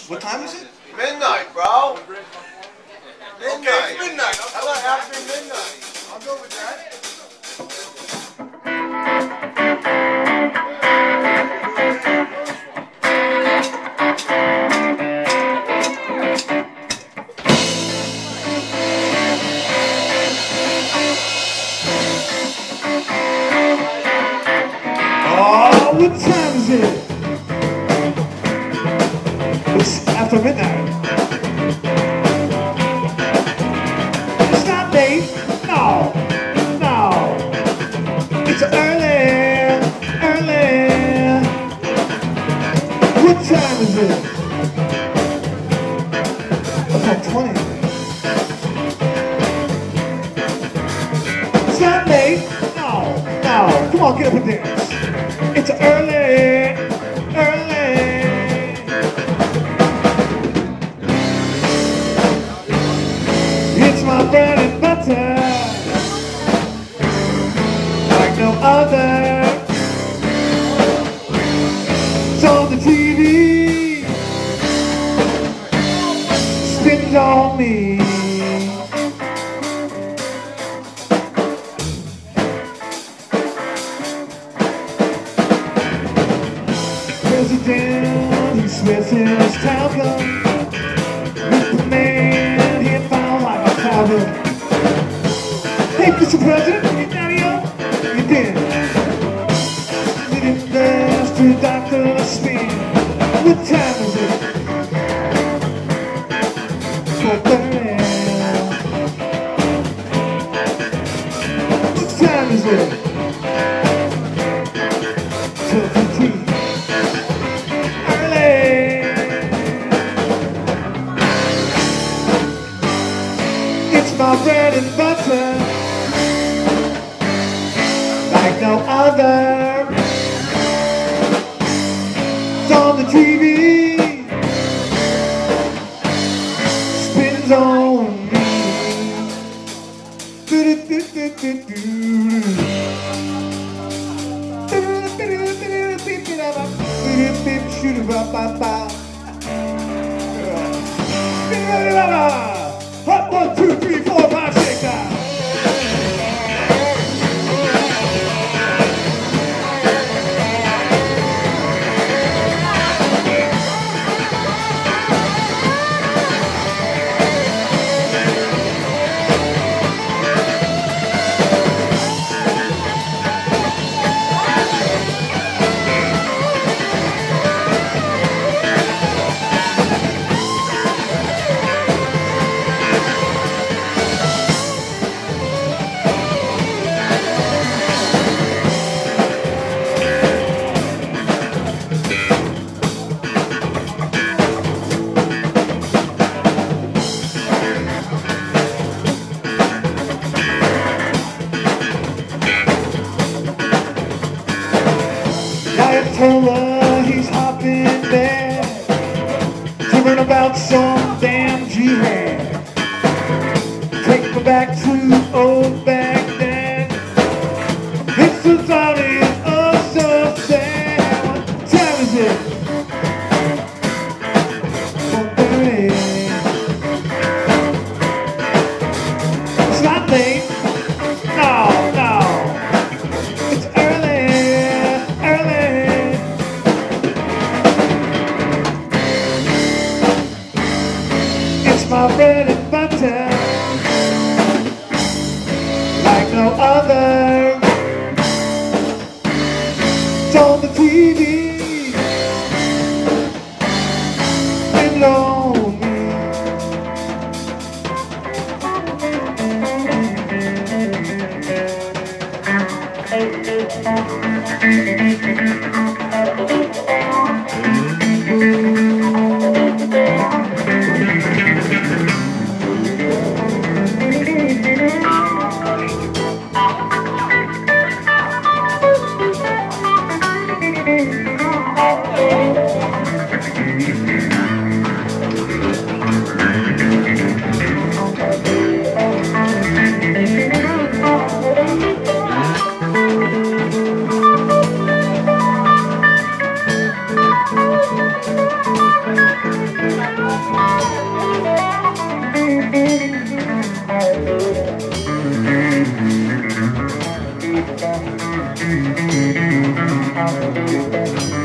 What time is it? Midnight, bro. Midnight. Okay, it's midnight. How about after midnight? I'll go with that. Oh, what time is it? It's after midnight. It's not late. No. No. It's early. Early. What time is it? It's like 20. It's not late. No. No. Come on, get up and dance. It's early, early. It's my bread and butter, like no other. It's on the TV, spins on me. President, he sweats in his talcum. With the man, he found like a problem. Hey, Mr. President, you daddy up? You did. You didn't dance to Dr. Spin. What time is it? 4:30. What time is it? 12:15. My bread and butter, like no other. It's on the TV, spins on me. Hop, 1, 2, 3, 4, 5, 6, 7. Ayatollah, he's hopping back to learn about some damn jihad. Take me back to old Baghdad. This society is oh so sad. What time is it? 4:30. It's not late. No, no. It's early. My bread and butter, like no other. It's on the TV, and on me. out.